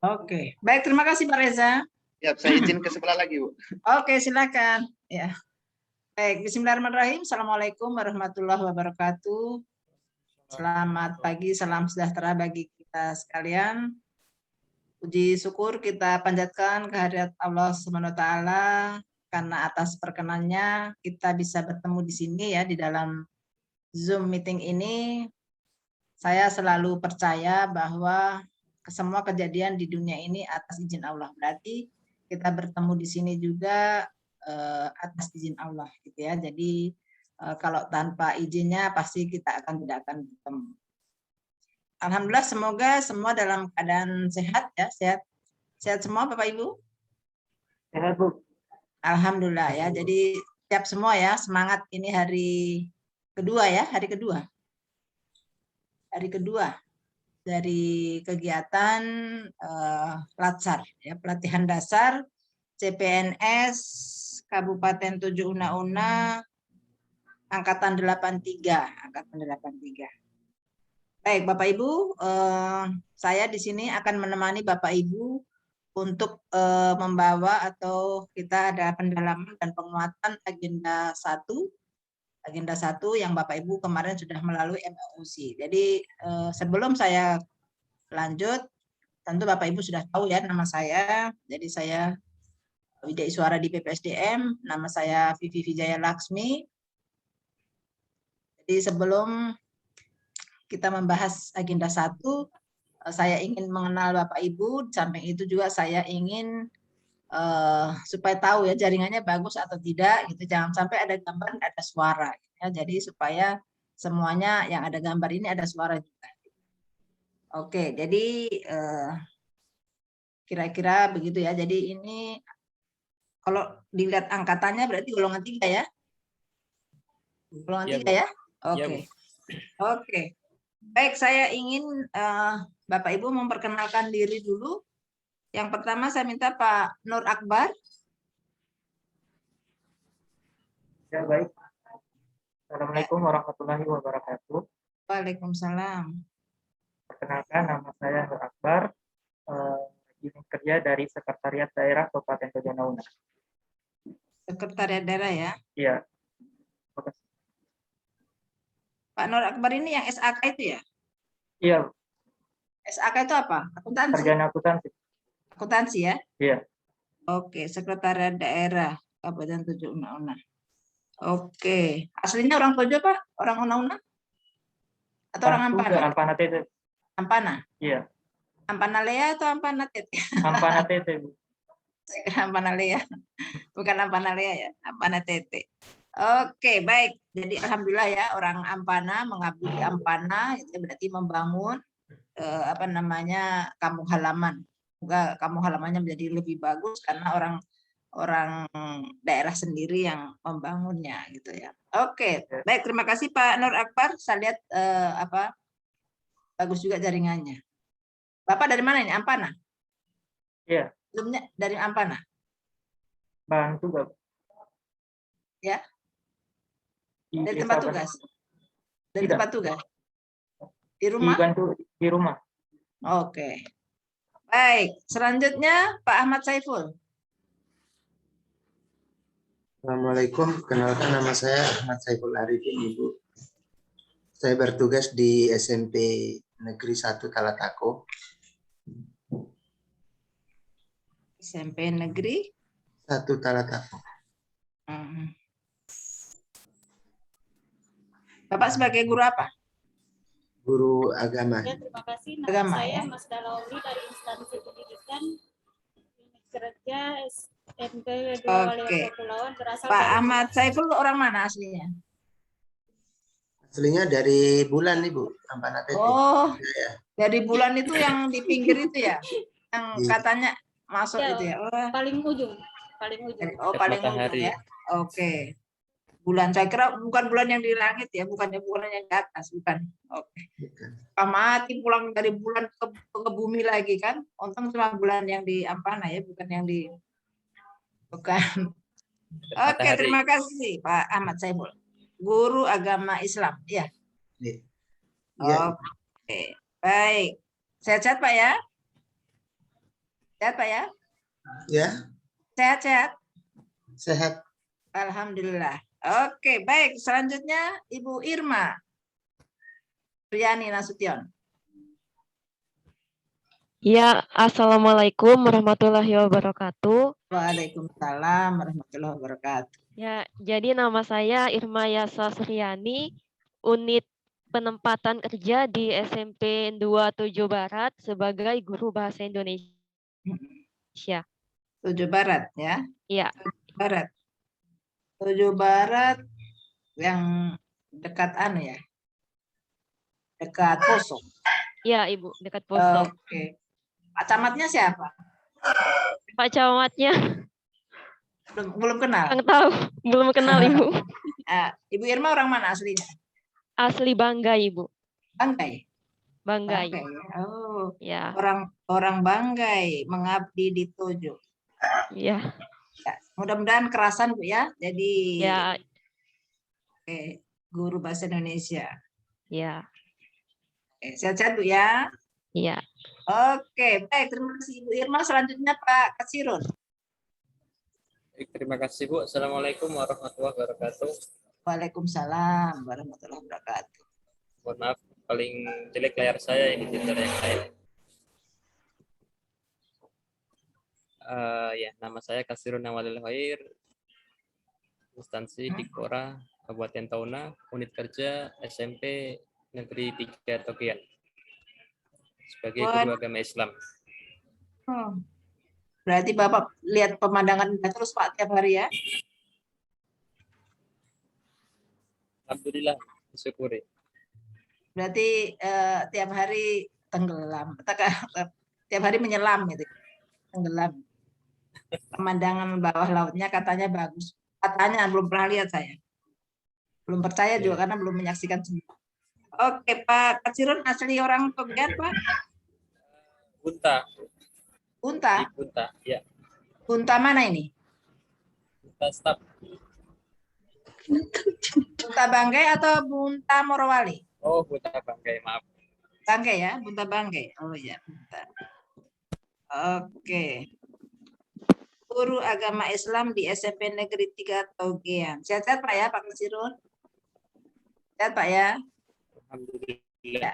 Oke, baik, terima kasih Pak Reza. Ya, saya izin ke sebelah lagi, Bu. Oke, silakan. Ya. Baik, bismillahirrahmanirrahim. Assalamualaikum warahmatullahi wabarakatuh. Selamat pagi, salam sejahtera bagi kita sekalian. Puji syukur kita panjatkan kehadirat Allah SWT karena atas perkenannya kita bisa bertemu di sini ya di dalam Zoom meeting ini. Saya selalu percaya bahwa semua kejadian di dunia ini atas izin Allah. Berarti kita bertemu di sini juga atas izin Allah gitu ya. Jadi kalau tanpa izinnya pasti kita tidak akan bertemu. Alhamdulillah, semoga semua dalam keadaan sehat ya, sehat semua Bapak Ibu. Sehat, Bu. Alhamdulillah ya. Jadi siap semua ya, semangat, ini hari kedua ya, hari kedua dari kegiatan Latsar ya, pelatihan dasar CPNS Kabupaten 7 Una-Una angkatan 83. Baik Bapak Ibu, saya di sini akan menemani Bapak Ibu untuk membawa atau kita ada pendalaman dan penguatan agenda 1 yang Bapak Ibu kemarin sudah melalui MOC. Jadi sebelum saya lanjut, tentu Bapak Ibu sudah tahu ya nama saya. Jadi saya Widya Iswara di PPSDM, nama saya Vivi Wijaya Laksmi. Jadi sebelum kita membahas agenda 1, saya ingin mengenal Bapak Ibu. Di samping itu juga saya ingin supaya tahu ya jaringannya bagus atau tidak gitu. Jangan sampai ada gambar ada suara ya. Jadi supaya semuanya yang ada gambar ini ada suara juga. Oke, jadi kira-kira begitu ya. Jadi ini kalau dilihat angkatannya berarti golongan 3 ya. Golongan 3 ya. Oke. Oke. Baik, saya ingin Bapak Ibu memperkenalkan diri dulu. Yang pertama saya minta Pak Nur Akbar. Ya, baik. Assalamualaikum warahmatullahi wabarakatuh. Waalaikumsalam. Perkenalkan, nama saya Nur Akbar, unit kerja dari Sekretariat Daerah Kabupaten Tojo Una. Sekretariat daerah ya. Iya. Pak Nur Akbar ini yang SAK itu ya? Iya. SAK itu apa? Akuntansi? Sarjana akuntansi. Akuntansi ya? Iya. Oke, Sekretariat Daerah Kabupaten 7 Una-Una. Oke, aslinya orang Tojo Pak? Orang Una-Una? Atau orang Ampana? Ampana Tete. Ampana? Iya. Ampana Lea atau Ampana Tete? Ampana Tete, Bu. Saya kira Ampana Lea. Bukan Ampana Lea ya, Ampana Tete. Oke, baik. Jadi alhamdulillah ya orang Ampana mengabdi di Ampana itu berarti membangun kampung halaman. Semoga kampung halamannya menjadi lebih bagus karena orang daerah sendiri yang membangunnya gitu ya. Oke, baik, terima kasih Pak Nur Akbar. Saya lihat bagus juga jaringannya. Bapak dari mana ini? Ampana? Iya. Sebelumnya dari Ampana? Bantu, Bu. Ya. Dari tempat tugas? Dari tempat tugas? Di rumah? Di rumah. Oke. Baik, selanjutnya Pak Ahmad Saiful. Assalamualaikum, kenalkan nama saya Ahmad Saiful Arifin, Ibu. Saya bertugas di SMP Negeri 1 Talatako. SMP Negeri 1 Talatako. Bapak sebagai guru apa? Guru agama. Ya, terima kasih. Nama Agama, saya ya? Mas Dalauli dari instansi pendidikan unit kerja SMP 2 Oke. Kepulauan berasal Pak dari Ahmad Saiful orang mana aslinya? Aslinya dari Bulan, Ibu. Ampana Tete. Oh, Ya. dari Bulan itu yang di pinggir itu ya? Yang katanya masuk Ya, itu ya? paling ujung. Oh, paling ujung ya? Oke. Bulan, saya kira bukan bulan yang di langit ya, bukannya bulan yang di atas, bukan. Oke. Mati pulang dari bulan ke bumi lagi kan? Untung cuma bulan yang di Ampana ya, bukan yang di bukan. Oke, terima kasih Pak Ahmad Saiful. Guru agama Islam, ya. Ya. Oke, baik. Sehat-sehat Pak ya? Sehat Pak ya? Ya, Sehat-sehat? sehat. Alhamdulillah. Oke, baik. Selanjutnya Ibu Irma Riyani Nasution. Ya, Assalamualaikum warahmatullahi wabarakatuh. Waalaikumsalam warahmatullahi wabarakatuh. Ya, jadi nama saya Irma Yasa Suryani, unit penempatan kerja di SMP 27 Barat sebagai guru bahasa Indonesia. 7 Barat ya. Ya, Barat. 7 Barat yang dekat anu ya. Dekat Poso. ya Ibu, dekat Poso. Oke. Pak camatnya siapa? Pak Camatnya Belum kenal. kurang tahu, belum kenal Ibu. Ibu Irma orang mana aslinya? Asli Banggai Ibu, Banggai. Banggai. Oh, Ya, orang Banggai mengabdi di Tojo. ya, Ya, mudah-mudahan kerasan Bu ya. Jadi ya, guru bahasa Indonesia. ya, Sehat-sehat Bu ya. ya. Oke, baik. Terima kasih Ibu Irma. Selanjutnya Pak Katsirun. Baik, terima kasih Bu. Assalamualaikum warahmatullahi wabarakatuh. Waalaikumsalam warahmatullahi wabarakatuh. Mohon maaf, paling jelek layar saya ini tidak yang lain. Ya, nama saya Kasirun Awalil Khair, instansi Dikora, Kabupaten Tauna, unit kerja SMP Negeri 3 Tokian, sebagai guru agama Islam. Oh, berarti Bapak lihat pemandangan indah terus Pak tiap hari ya? Alhamdulillah, syukuri. Berarti tiap hari tenggelam, tiap hari menyelam gitu, tenggelam. Pemandangan bawah lautnya katanya bagus. Katanya belum pernah lihat saya. Belum percaya juga karena belum menyaksikan sendiri. Oke, Pak Katsirun asli orang Togian, Pak? Bunta. Bunta? Di Bunta, ya. Bunta mana ini? Bunta Staf. Bunta Banggai atau Bunta Morowali? Oh, Bunta Banggai, maaf. Banggai ya, Bunta Banggai. Oh ya, Bunta. Oke. Guru agama Islam di SMP Negeri 3 Togean. Sehat-sehat Pak ya, Pak Katsirun? Sehat Pak ya? Alhamdulillah. Ya,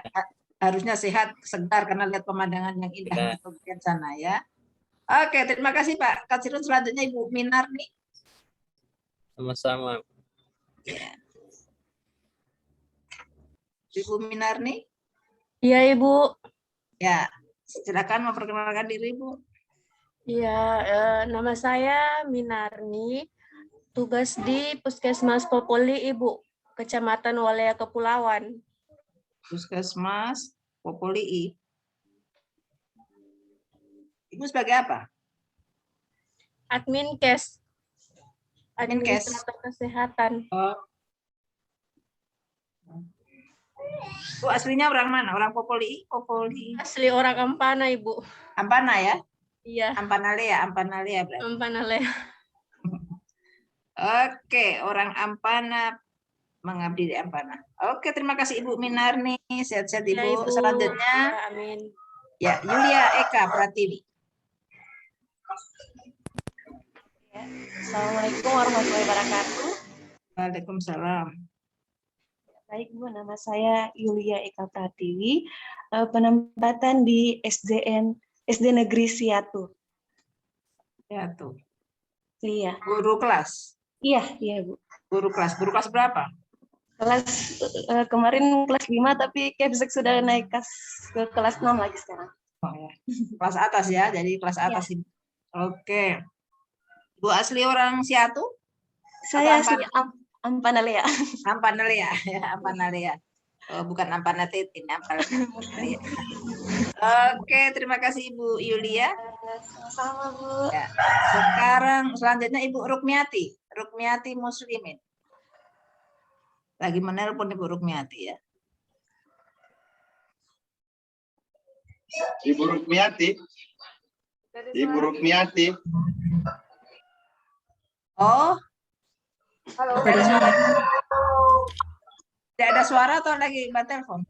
harusnya sehat, segar karena lihat pemandangan yang indah di Togean sana ya. Oke, terima kasih Pak Katsirun. Selanjutnya Ibu Minarni. Sama-sama. Ya. Ibu Minarni. Iya, Ibu. Ya, silakan memperkenalkan diri, Bu. Iya, nama saya Minarni, tugas di Puskesmas Popoli, Ibu, Kecamatan Walea Kepulauan. Puskesmas Popoli. Ibu sebagai apa? Admin Kes. Admin Kes. Administrator Kesehatan. Oh. Bu aslinya orang mana? Orang Popoli? Popoli. Asli orang Ampana, Ibu. Ampana ya? Iya, Ampanalea berarti. Ampana. Oke, orang Ampana mengabdi di Ampana. Oke, terima kasih Ibu Minarni. Sehat-sehat Ibu. Ya, Ibu. Selanjutnya, Ya, amin. ya Yulia Eka Pratiwi. Assalamualaikum warahmatullahi wabarakatuh. Waalaikumsalam. Baik Bu, nama saya Yulia Eka Pratiwi, penempatan di SD Negeri Siatu. Ya tuh. Iya, Guru kelas. iya Bu. Guru kelas berapa? Kelas kemarin kelas 5 tapi Kepsek sudah naik ke kelas 6 lagi sekarang. Oh, ya. Kelas atas ya, jadi kelas atas ini. Oke. Bu asli orang Siatu? Saya asli Ampanalea. Ampanalea ya, Ampanalea. Oh, bukan Ampana Titin, Ampanalea. Oke, terima kasih Ibu Yulia. Sama-sama Bu. Ya. Sekarang selanjutnya Ibu Rukmiati Muslimin. Lagi menelpon Ibu Rukmiati ya. Ibu Rukmiati. Oh. Halo. Tidak ada suara atau lagi mbak telepon?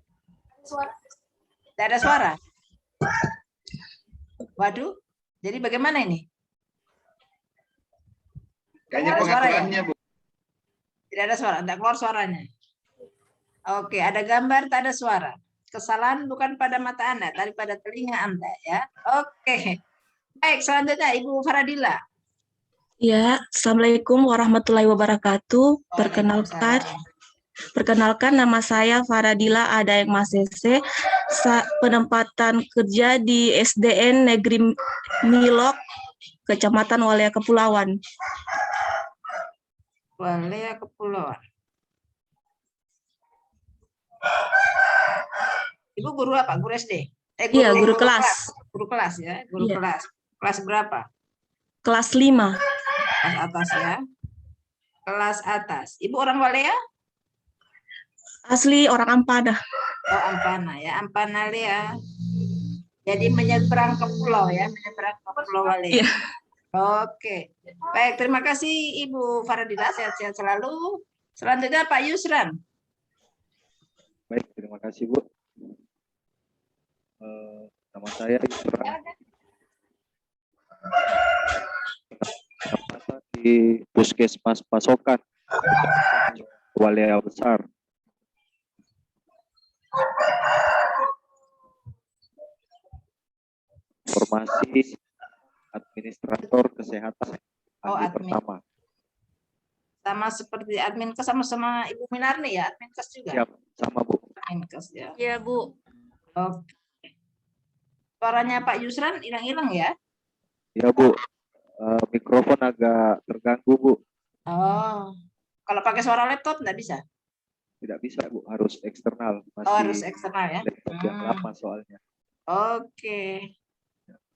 Tidak ada suara. Waduh. Jadi bagaimana ini? Kayaknya Ada suara ya? pengaturannya, Bu. Tidak ada suara, tidak keluar suaranya. Oke, ada gambar, tak ada suara. Kesalahan bukan pada mata Anda, tapi pada telinga Anda ya. Oke. Baik, selanjutnya Ibu Faradila. Ya, Assalamualaikum warahmatullahi wabarakatuh. Perkenalkan nama saya Faradila Adaeng Masese, penempatan kerja di SDN Negeri Milok, Kecamatan Walea Kepulauan. Walea Kepulauan. Ibu guru apa? Guru SD? Iya, guru kelas. Guru kelas ya, guru Iya. kelas. Kelas berapa? Kelas 5. Kelas atas ya. Kelas atas. Ibu orang Walea? Asli orang Ampana. Oh, Ampana ya, Ampana ya. Jadi menyeberang ke pulau ya, menyeberang ke Pulau Walea. Iya. Oke. Baik, terima kasih Ibu Faradila, sehat-sehat selalu. Selanjutnya Pak Yusran. Baik, terima kasih Bu. Nama saya Yusran. Di Puskesmas Pasokan, Walea Besar. Informasi administrator kesehatan Oh, ahli admin. pertama. Sama seperti admin kes sama Ibu Minarni ya, admin kes juga. Siap, sama Bu. Admin kes ya. Iya, Bu. Oke. Suaranya Pak Yusran hilang-hilang ya? Ya Bu, mikrofon agak terganggu Bu. Oh, kalau pakai suara laptop nggak bisa? Tidak bisa Bu, harus eksternal. Oh, harus eksternal ya? Laptop yang lama soalnya. Oke.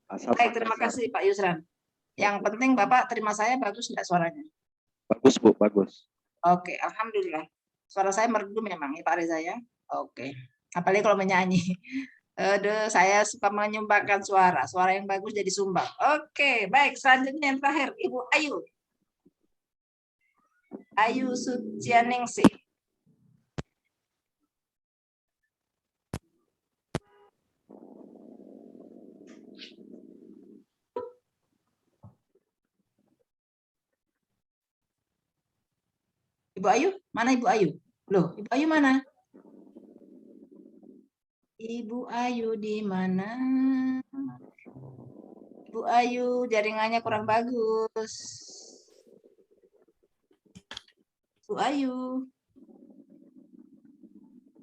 Asal Baik, terima kasih Pak Yusran. Yang penting Bapak terima saya bagus nggak suaranya? Bagus Bu, bagus. Oke, alhamdulillah. Suara saya merdu memang ya Pak Reza ya. Oke. Apalagi kalau menyanyi. Aduh, saya suka menyumbangkan suara. Suara yang bagus jadi sumbang. Oke, baik. Selanjutnya yang terakhir, Ibu Ayu. Ayu Sucianingsih. Ibu Ayu, mana Ibu Ayu? Loh, Ibu Ayu mana? Ibu Ayu di mana? Ibu Ayu, jaringannya kurang bagus. Ibu Ayu.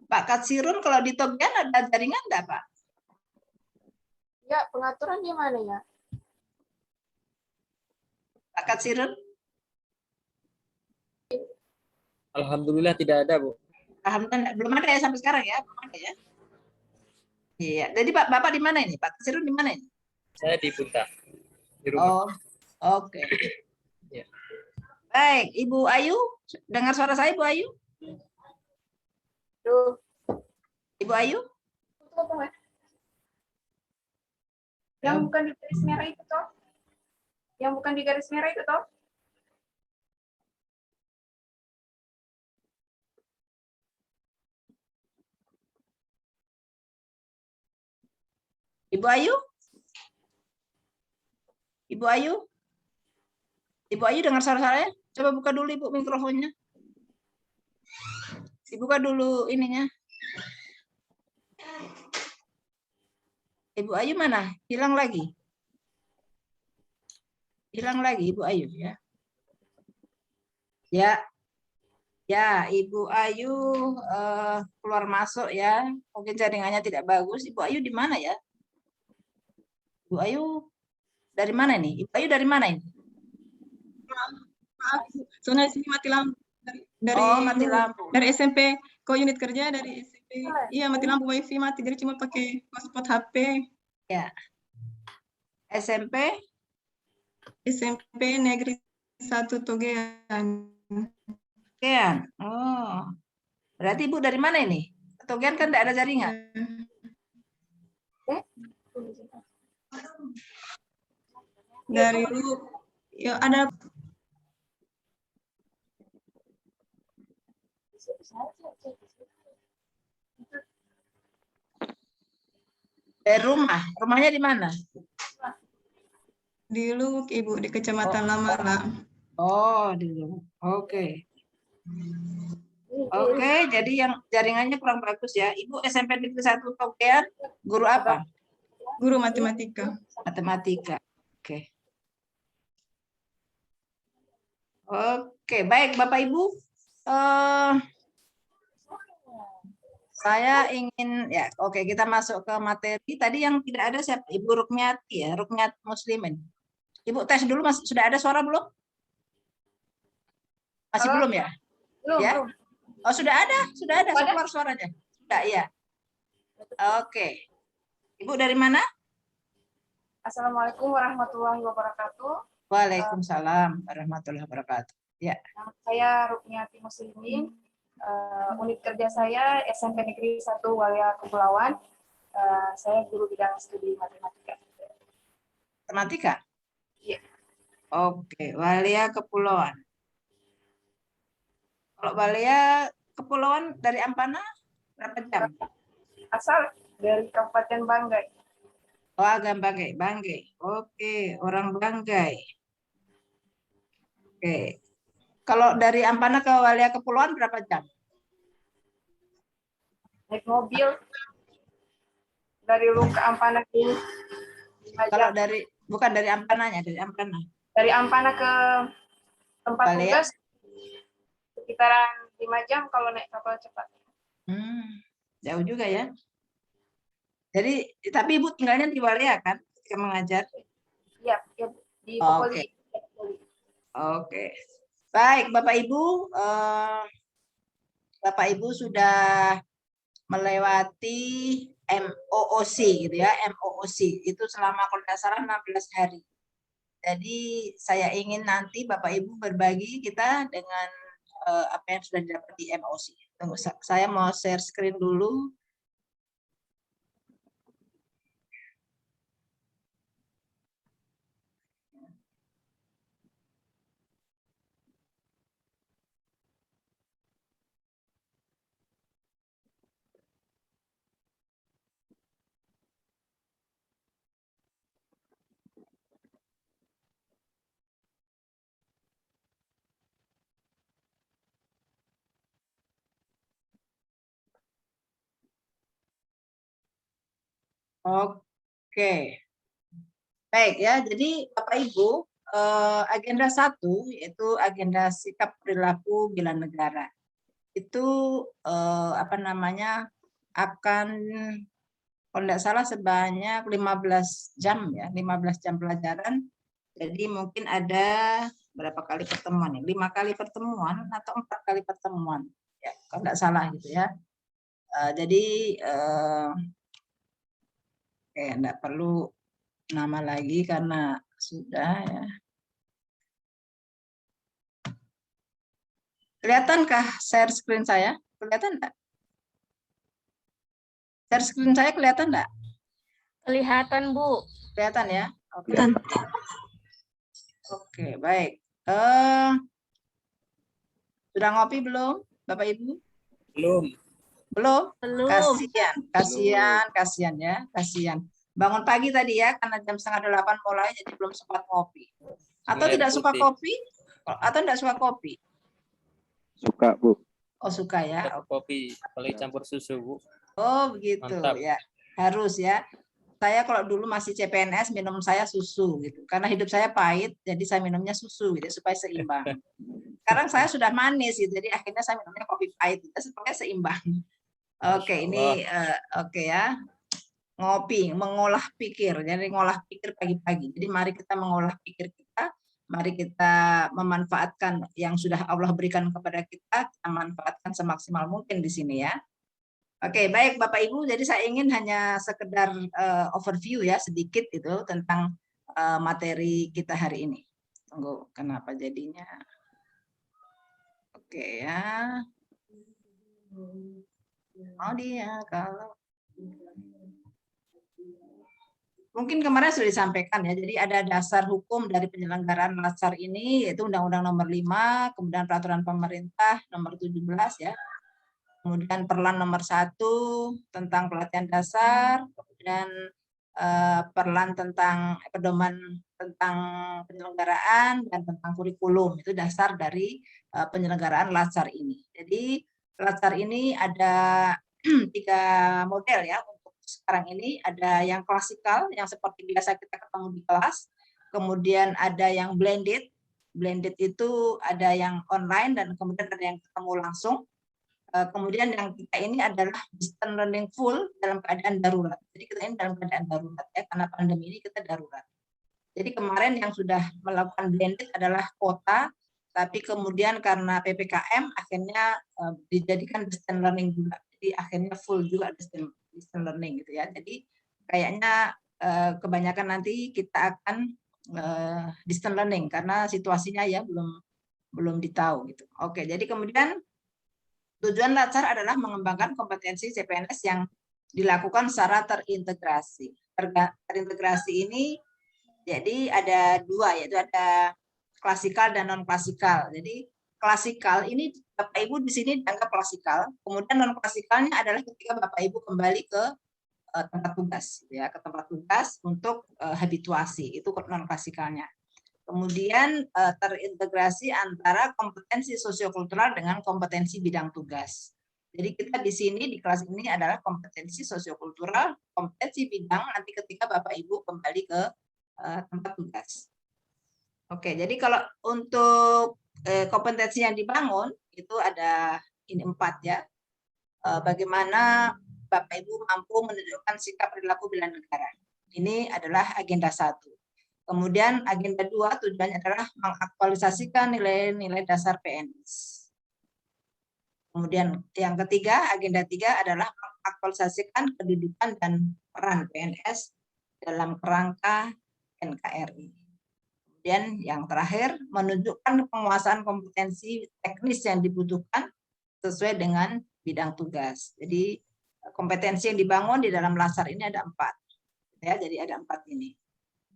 Pak Katsirun, kalau di Togian ada jaringan enggak, Pak? Ya, pengaturan di mana ya? Pak Katsirun? Alhamdulillah tidak ada, Bu. Alhamdulillah, belum ada ya sampai sekarang ya? Belum ada ya? Iya, jadi Bapak di mana ini? Pak Katsirun di mana ini? Saya di Punta. Di rumah. Oh, oke. Ya. Baik, Ibu Ayu, dengar suara saya Ibu Ayu? Duh. Ibu Ayu? Yang bukan di garis merah itu toh? Yang bukan di garis merah itu toh? Ibu Ayu? Ibu Ayu? Ibu Ayu dengar suara saya? Coba buka dulu Ibu mikrofonnya. Dibuka dulu ininya. Ibu Ayu mana? Hilang lagi. Hilang lagi Ibu Ayu ya. Ya. Ya, Ibu Ayu keluar masuk ya. Mungkin jaringannya tidak bagus. Ibu Ayu di mana ya? Ibu Ayu dari mana nih? Ibu Ayu dari mana ini? Maaf, soalnya sini mati lampu dari Oh, mati lampu. dari SMP ke unit kerja dari SMP. Iya, mati lampu wifi mati, jadi cuma pakai hotspot HP. Ya. SMP Negeri 1 Togean. Togean. Oh. Berarti Ibu dari mana ini? Togean kan tidak ada jaringan. Dari ya ada Dari rumah. Rumahnya di mana? Di Luwuk, Ibu, di Kecamatan Lamala. Oh, di Luwuk. Oke. Oke, jadi yang jaringannya kurang bagus ya. Ibu SMP Negeri 1 Tokean, guru apa? Guru matematika. Matematika. Oke. Oke, baik Bapak Ibu. Saya ingin ya, oke kita masuk ke materi. Tadi yang tidak ada siapa? Ibu Rukmiati ya, Rukmiat Muslimin. Ibu tes dulu, sudah ada suara belum? Masih Halo? belum ya? Belum, Ya? belum. Oh sudah ada Ada? keluar suaranya. Sudah ya. Oke. Ibu dari mana? Assalamualaikum warahmatullahi wabarakatuh. Waalaikumsalam warahmatullahi wabarakatuh. Ya. Nama saya Rukmiati Muslimin. Unit kerja saya SMP Negeri 1 Walia Kepulauan. Saya guru bidang studi matematika. Matematika? Iya. Oke, Walia Kepulauan. Kalau Walia Kepulauan dari Ampana berapa jam? Asal dari Kabupaten Banggai. Oh, agak Banggai. Oke, orang Banggai. Oke. Kalau dari Ampana ke Walia Kepulauan berapa jam? Naik mobil dari Luwuk ke Ampana ini. Kalau bukan dari Ampananya, dari Ampana. Dari Ampana ke tempat Walia. tugas sekitaran 5 jam kalau naik kapal cepat. Jauh juga ya. Jadi, tapi Ibu tinggalnya di Walia kan? Ketika mengajar? Iya, di Popoli. Oke. Baik, Bapak Ibu sudah melewati MOOC gitu ya, MOOC itu selama kalau tidak salah 16 hari. Jadi saya ingin nanti Bapak Ibu berbagi kita dengan apa yang sudah didapat di MOOC. Tunggu, saya mau share screen dulu. Oke. Baik ya, jadi Bapak Ibu, agenda 1 yaitu agenda sikap perilaku bela negara. Itu apa namanya akan kalau tidak salah sebanyak 15 jam ya, 15 jam pelajaran. Jadi mungkin ada berapa kali pertemuan ya? 5 kali pertemuan atau 4 kali pertemuan ya, kalau tidak salah gitu ya. Jadi tidak perlu nama lagi karena sudah ya. Kelihatankah share screen saya? Kelihatan enggak? Share screen saya kelihatan enggak? Kelihatan, Bu. Kelihatan ya? Oke. Oke, baik. Sudah ngopi belum, Bapak Ibu? Belum. Belum? Belum. Kasihan ya, kasihan. Bangun pagi tadi ya, karena jam 7:30 mulai, jadi belum sempat kopi. Atau Air tidak suka putih. kopi? Atau tidak suka kopi? Suka, Bu. Oh, suka ya. Kopi, apalagi campur susu, Bu. Oh, begitu Mantap. ya. Harus ya. Saya kalau dulu masih CPNS minum saya susu gitu. Karena hidup saya pahit, jadi saya minumnya susu gitu supaya seimbang. Sekarang saya sudah manis gitu, jadi akhirnya saya minumnya kopi pahit gitu, supaya seimbang. Oke, ini oke ya. Ngopi, mengolah pikir. Jadi ngolah pikir pagi-pagi. Jadi mari kita mengolah pikir kita, mari kita memanfaatkan yang sudah Allah berikan kepada kita, kita manfaatkan semaksimal mungkin di sini ya. Oke, baik Bapak Ibu, jadi saya ingin hanya sekedar overview ya sedikit itu tentang materi kita hari ini. Tunggu, kenapa jadinya? Oke ya. Oh dia kalau mungkin kemarin sudah disampaikan ya. Jadi ada dasar hukum dari penyelenggaraan latsar ini yaitu Undang-Undang Nomor 5, kemudian Peraturan Pemerintah Nomor 17 ya. Kemudian Perlan Nomor 1 tentang pelatihan dasar, kemudian peran tentang pedoman tentang penyelenggaraan dan tentang kurikulum. Itu dasar dari penyelenggaraan LASAR ini. Jadi LASAR ini ada 3 model ya untuk sekarang ini. Ada yang klasikal yang seperti biasa kita ketemu di kelas. Kemudian ada yang blended. Blended itu ada yang online dan kemudian ada yang ketemu langsung. Kemudian yang kita ini adalah distance learning full dalam keadaan darurat. Jadi kita ini dalam keadaan darurat ya, karena pandemi ini kita darurat. Jadi kemarin yang sudah melakukan blended adalah kota, tapi kemudian karena PPKM akhirnya dijadikan distance learning juga. Jadi akhirnya full juga distance learning gitu ya. Jadi kayaknya kebanyakan nanti kita akan distance learning karena situasinya ya belum ditahu gitu. Oke, jadi kemudian tujuan LASAR adalah mengembangkan kompetensi CPNS yang dilakukan secara terintegrasi. Terintegrasi ini jadi ada 2, yaitu ada klasikal dan non klasikal. Jadi klasikal ini Bapak Ibu di sini dianggap klasikal. Kemudian non klasikalnya adalah ketika Bapak Ibu kembali ke tempat tugas, ya, ke tempat tugas untuk habituasi. Itu non klasikalnya. Kemudian terintegrasi antara kompetensi sosiokultural dengan kompetensi bidang tugas. Jadi kita di sini di kelas ini adalah kompetensi sosiokultural, kompetensi bidang nanti ketika Bapak Ibu kembali ke tempat tugas. Oke, jadi kalau untuk kompetensi yang dibangun itu ada ini 4 ya. Bagaimana Bapak Ibu mampu menunjukkan sikap perilaku bela negara. Ini adalah agenda 1. Kemudian agenda 2 tujuannya adalah mengaktualisasikan nilai-nilai dasar PNS. Kemudian yang ketiga, agenda 3 adalah mengaktualisasikan kedudukan dan peran PNS dalam kerangka NKRI. Kemudian yang terakhir, menunjukkan penguasaan kompetensi teknis yang dibutuhkan sesuai dengan bidang tugas. Jadi kompetensi yang dibangun di dalam LASAR ini ada 4. Ya, jadi ada 4 ini.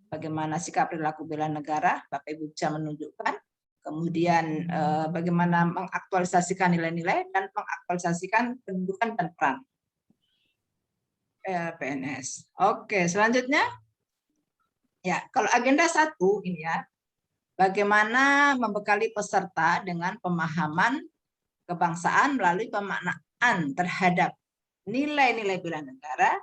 Bagaimana sikap perilaku bela negara, Bapak Ibu bisa menunjukkan. Kemudian bagaimana mengaktualisasikan nilai-nilai dan mengaktualisasikan kedudukan dan peran PNS. Oke, selanjutnya. Ya, kalau agenda 1 ini ya, bagaimana membekali peserta dengan pemahaman kebangsaan melalui pemaknaan terhadap nilai-nilai bela negara,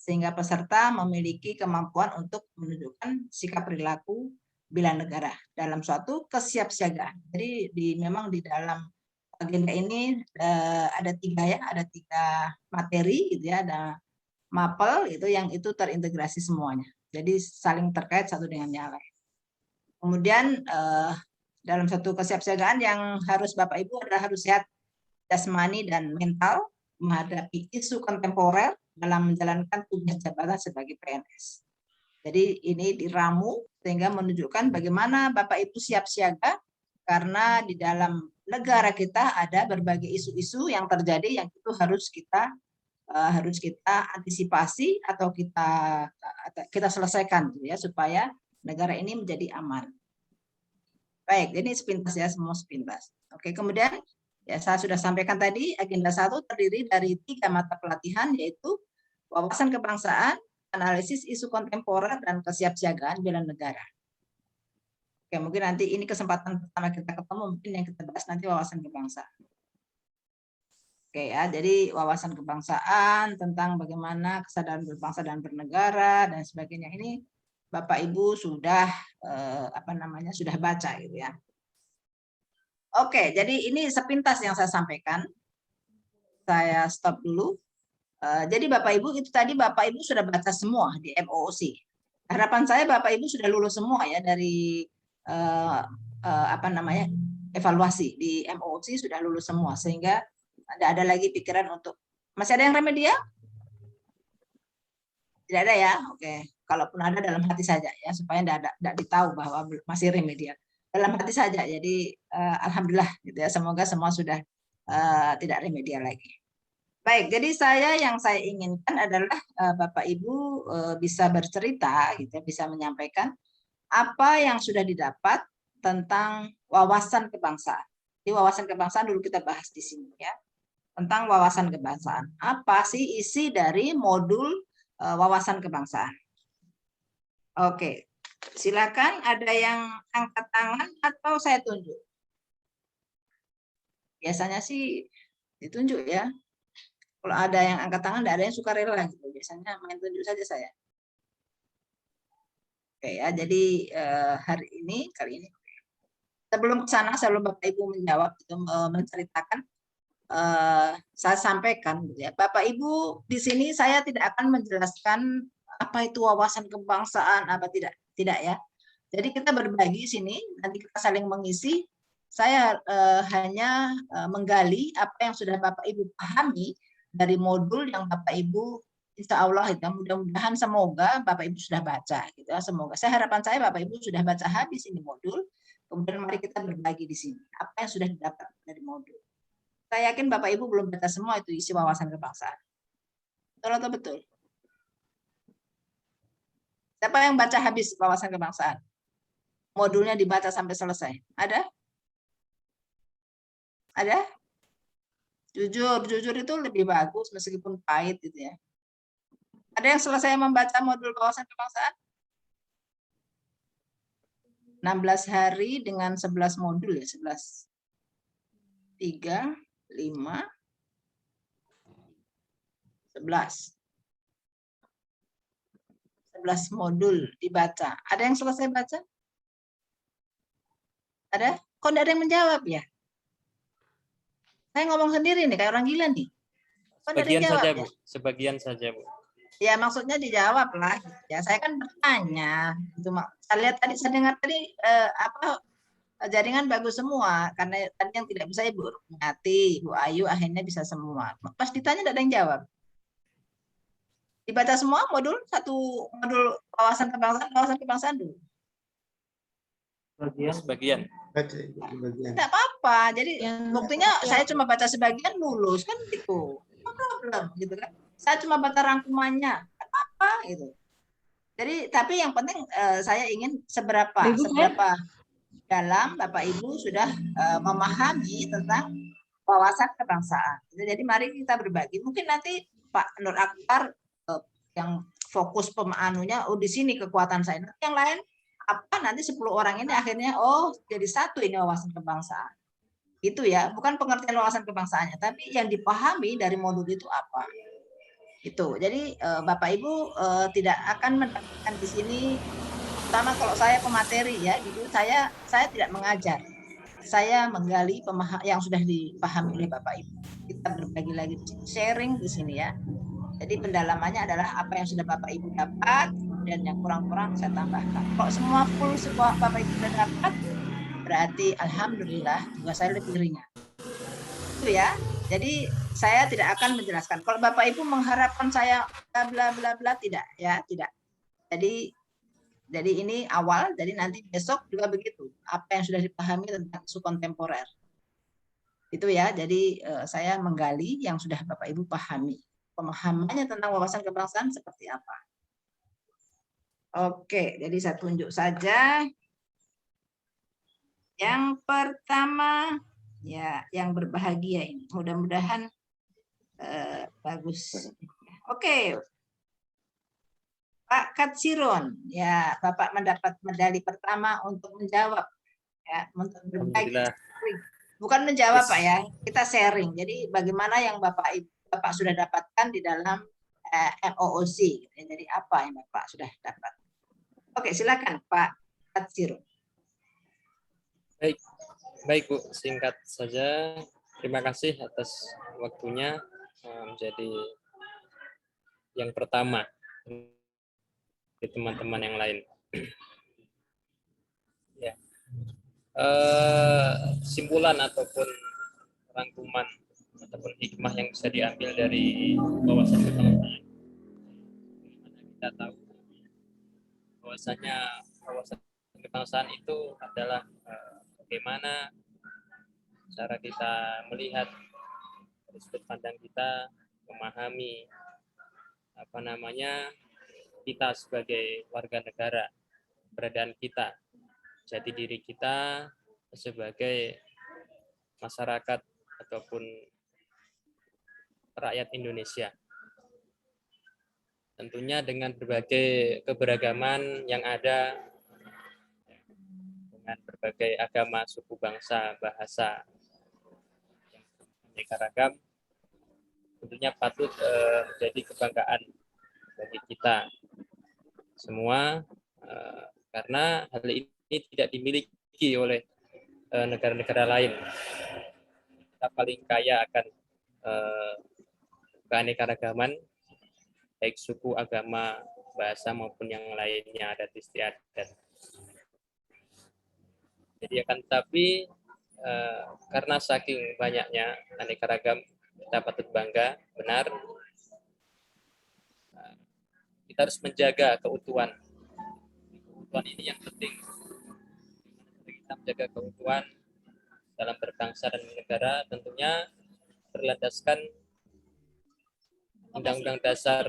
sehingga peserta memiliki kemampuan untuk menunjukkan sikap perilaku bela negara dalam suatu kesiapsiagaan. Jadi memang di dalam agenda ini ada 3 ya, ada 3 materi gitu ya, ada mapel itu yang itu terintegrasi semuanya. Jadi saling terkait satu dengan yang lain. Kemudian dalam satu kesiapsiagaan yang harus Bapak Ibu adalah harus sehat jasmani dan mental menghadapi isu kontemporer dalam menjalankan tugas jabatan sebagai PNS. Jadi ini diramu sehingga menunjukkan bagaimana Bapak Ibu siap siaga karena di dalam negara kita ada berbagai isu-isu yang terjadi yang itu harus kita antisipasi atau kita selesaikan ya supaya negara ini menjadi aman. Baik, ini sepintas ya, semua sepintas. Oke, kemudian ya saya sudah sampaikan tadi agenda 1 terdiri dari 3 mata pelatihan yaitu wawasan kebangsaan, analisis isu kontemporer, dan kesiapsiagaan bela negara. Oke, mungkin nanti ini kesempatan pertama kita ketemu, mungkin yang kita bahas nanti wawasan kebangsaan. Oke ya, jadi wawasan kebangsaan tentang bagaimana kesadaran berbangsa dan bernegara dan sebagainya ini Bapak Ibu sudah sudah baca gitu ya. Oke, jadi ini sepintas yang saya sampaikan. Saya stop dulu. Jadi Bapak Ibu itu tadi Bapak Ibu sudah baca semua di MOOC. Harapan saya Bapak Ibu sudah lulus semua ya dari evaluasi di MOOC sudah lulus semua sehingga tidak ada lagi pikiran untuk masih ada yang remedial? Tidak ada ya, oke. Kalaupun ada dalam hati saja ya supaya tidak ditahu bahwa masih remedial. Dalam hati saja. Jadi alhamdulillah gitu ya. Semoga semua sudah tidak remedial lagi. Baik, jadi yang saya inginkan adalah Bapak Ibu bisa bercerita, gitu, bisa menyampaikan apa yang sudah didapat tentang wawasan kebangsaan. Di wawasan kebangsaan dulu kita bahas di sini ya, tentang wawasan kebangsaan. Apa sih isi dari modul wawasan kebangsaan? Oke, silakan. Ada yang angkat tangan atau saya tunjuk? Biasanya sih ditunjuk ya. Kalau ada yang angkat tangan, tidak ada yang suka rela gitu. Biasanya main tunjuk saja saya. Oke ya, jadi hari ini, kali ini, sebelum ke sana, sebelum Bapak Ibu menjawab, itu menceritakan, saya sampaikan, gitu ya. Bapak Ibu di sini saya tidak akan menjelaskan apa itu wawasan kebangsaan, apa tidak ya. Jadi kita berbagi sini, nanti kita saling mengisi. Saya hanya menggali apa yang sudah Bapak Ibu pahami dari modul yang Bapak Ibu, insya Allah ya, mudah-mudahan semoga Bapak Ibu sudah baca gitu ya. Semoga, saya harapan saya Bapak Ibu sudah baca habis ini modul. Kemudian mari kita berbagi di sini apa yang sudah didapat dari modul. Saya yakin Bapak Ibu belum baca semua itu isi wawasan kebangsaan. Betul atau betul? Siapa yang baca habis wawasan kebangsaan? Modulnya dibaca sampai selesai. Ada? Ada? Jujur itu lebih bagus meskipun pahit gitu ya. Ada yang selesai membaca modul wawasan kebangsaan? 16 hari dengan 11 modul ya, 11. 3, 5, 11. 11 modul dibaca. Ada yang selesai baca? Ada? Kok tidak ada yang menjawab ya? Saya ngomong sendiri nih, kayak orang gila nih. Kok Sebagian jawab, saja, ya? Bu. Sebagian saja, Bu. Ya maksudnya dijawab lah. Ya saya kan bertanya. Itu saya lihat tadi, saya dengar tadi jaringan bagus semua. Karena tadi yang tidak bisa Ibu Rumiati, Ibu Ayu akhirnya bisa semua. Pas ditanya tidak ada yang jawab. Dibaca semua modul modul wawasan kebangsaan dulu. Sebagian. Tidak apa-apa. Jadi buktinya saya cuma baca sebagian lulus kan gitu. No problem gitu kan. Saya cuma baca rangkumannya. Apa gitu. Jadi tapi yang penting saya ingin seberapa dalam Bapak Ibu sudah memahami tentang wawasan kebangsaan. Jadi mari kita berbagi. Mungkin nanti Pak Nur Akbar yang fokus pemahamannya, oh di sini kekuatan saya. Nanti yang lain apa nanti 10 orang ini akhirnya jadi satu ini wawasan kebangsaan. Itu ya, bukan pengertian wawasan kebangsaannya, tapi yang dipahami dari modul itu apa. Itu. Jadi Bapak Ibu tidak akan mendapatkan di sini, pertama kalau saya pemateri ya, gitu saya tidak mengajar. Saya menggali yang sudah dipahami oleh Bapak Ibu. Kita berbagi lagi sharing di sini ya. Jadi pendalamannya adalah apa yang sudah Bapak Ibu dapat, dan yang kurang-kurang saya tambahkan. Kalau semua full semua Bapak Ibu sudah dapat, berarti alhamdulillah tugas saya lebih ringan. Itu ya. Jadi saya tidak akan menjelaskan. Kalau Bapak Ibu mengharapkan saya bla bla bla, tidak ya, tidak. Jadi ini awal, jadi nanti besok juga begitu. Apa yang sudah dipahami tentang isu kontemporer. Itu ya. Jadi saya menggali yang sudah Bapak Ibu pahami. Pemahamannya tentang wawasan kebangsaan seperti apa. Oke, jadi saya tunjuk saja. Yang pertama, ya, yang berbahagia ini. Mudah-mudahan bagus. Oke, Pak Katsiron, ya, Bapak mendapat medali pertama untuk menjawab, ya, untuk berbagi. Bukan menjawab, Pak ya, kita sharing. Jadi bagaimana yang Bapak sudah dapatkan di dalam MOOC. Jadi apa yang Bapak sudah dapat? Oke, silakan Pak Katsiron. Baik Bu, singkat saja. Terima kasih atas waktunya menjadi yang pertama di teman-teman yang lain. Ya. Simpulan ataupun rangkuman ataupun hikmah yang bisa diambil dari wawasan kebangsaan. Kita tahu bahwasanya wawasan kebangsaan itu adalah bagaimana cara kita melihat dari sudut pandang kita, memahami kita sebagai warga negara, keberadaan kita, jati diri kita sebagai masyarakat ataupun rakyat Indonesia. tentunya dengan berbagai keberagaman yang ada, dengan berbagai agama, suku, bangsa, bahasa yang beraneka ragam, tentunya patut menjadi kebanggaan bagi kita semua, karena hal ini tidak dimiliki oleh negara-negara lain. Kita paling kaya akan keanekaragaman, baik suku, agama, bahasa maupun yang lainnya, adat istiadat. Jadi akan tetapi karena saking banyaknya aneka ragam, kita patut bangga, benar. Kita harus menjaga keutuhan. Keutuhan ini yang penting. Kita menjaga keutuhan dalam berbangsa dan bernegara, tentunya berlandaskan Undang-Undang Dasar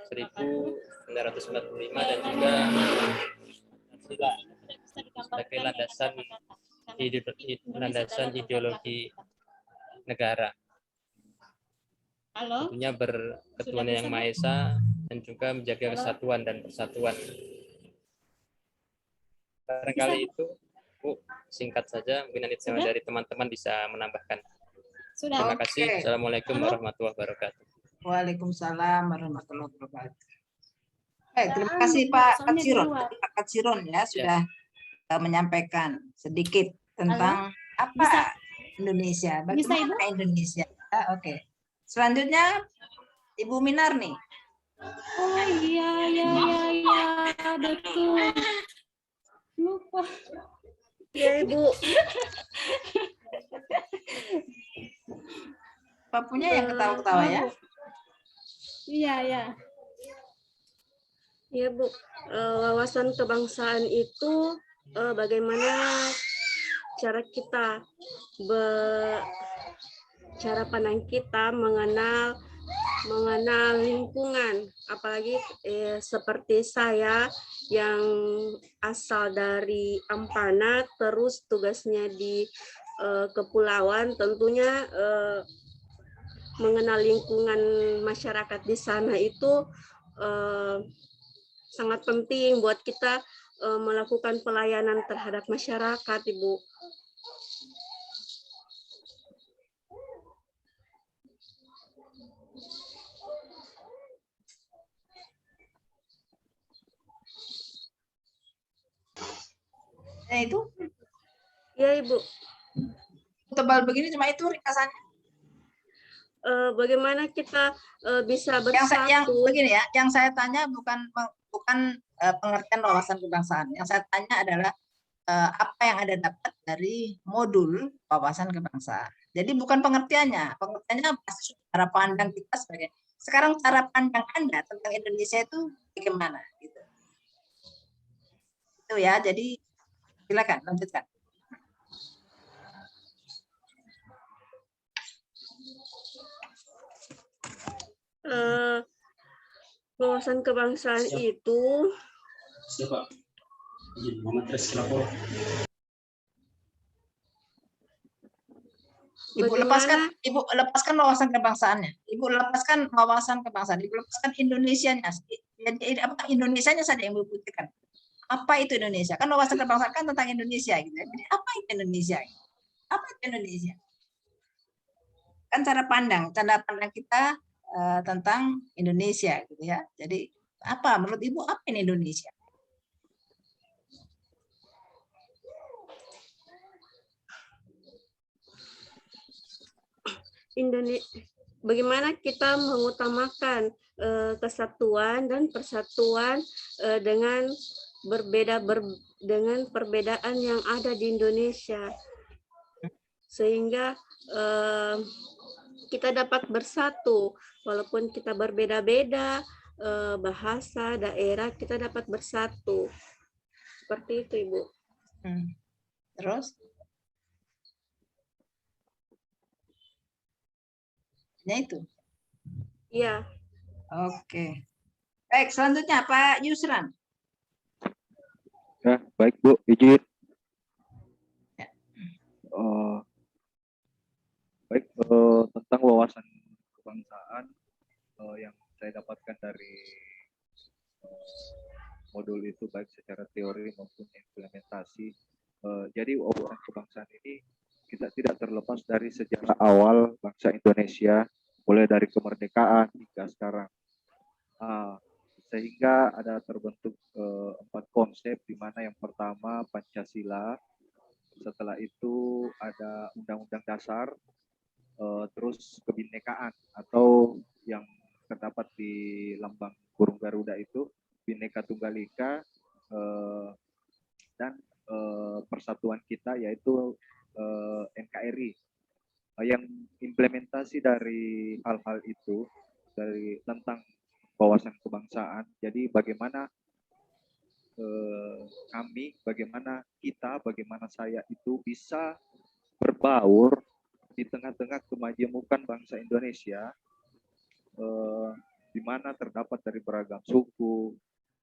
1945 dan juga Pancasila sebagai landasan ideologi negara. Tentunya berketuhanan yang Maha Esa dan juga menjaga kesatuan dan persatuan. Barangkali itu, Bu, singkat saja. Mungkin nanti dari teman-teman bisa menambahkan. Terima kasih. Assalamualaikum warahmatullahi wabarakatuh. Waalaikumsalam warahmatullahi wabarakatuh. Terima kasih Pak Katsiron. Pak Katsiron ya sudah menyampaikan sedikit tentang apa Indonesia, bagaimana Indonesia. Oke. Selanjutnya Ibu Minarni. Oh iya, betul. Lupa. Ya Ibu. Papunya yang ketawa-ketawa ya. Iya. Ya Bu, wawasan kebangsaan itu bagaimana cara kita, cara pandang kita mengenal lingkungan, apalagi seperti saya yang asal dari Ampana, terus tugasnya di kepulauan, tentunya mengenal lingkungan masyarakat di sana itu sangat penting buat kita melakukan pelayanan terhadap masyarakat, Ibu. Nah itu? Ya Ibu. Tebal begini cuma itu ringkasannya. Bagaimana kita bisa bersatu? Yang begini ya, yang saya tanya bukan pengertian wawasan kebangsaan. Yang saya tanya adalah apa yang Anda dapat dari modul wawasan kebangsaan. Jadi bukan pengertiannya pasti cara pandang kita sebagai. Sekarang cara pandang Anda tentang Indonesia itu bagaimana? Gitu. Itu ya. Jadi silakan lanjutkan. Wawasan kebangsaan itu siapa? Ibu lepaskan wawasan kebangsaannya. Ibu lepaskan wawasan kebangsaan. Ibu lepaskan Indonesianya. Jadi apa Indonesianya saja yang Ibu putihkan. Apa itu Indonesia? Kan wawasan kebangsaan kan tentang Indonesia gitu. Jadi apa itu Indonesia? Apa itu Indonesia? Kan cara pandang kita tentang Indonesia gitu ya. Jadi apa menurut Ibu apa ini Indonesia? Bagaimana kita mengutamakan kesatuan dan persatuan dengan dengan perbedaan yang ada di Indonesia, sehingga kita dapat bersatu walaupun kita berbeda-beda bahasa, daerah, kita dapat bersatu. Seperti itu, Ibu. Terus? Ya itu. Iya. Oke. Baik, selanjutnya Pak Yusran. Ya, baik Bu, izin. Ya. Baik, tentang wawasan kebangsaan yang saya dapatkan dari modul itu baik secara teori maupun implementasi. Jadi wawasan kebangsaan ini kita tidak terlepas dari sejarah awal bangsa Indonesia, mulai dari kemerdekaan hingga sekarang. Sehingga ada terbentuk 4 konsep, di mana yang pertama Pancasila, setelah itu ada Undang-Undang Dasar, terus kebinekaan atau yang terdapat di lambang burung Garuda itu Bhinneka Tunggal Ika, dan persatuan kita yaitu NKRI. Yang implementasi dari hal-hal itu dari tentang wawasan kebangsaan. Jadi bagaimana kami, bagaimana kita, bagaimana saya itu bisa berbaur di tengah-tengah kemajemukan bangsa Indonesia, di mana terdapat dari beragam suku,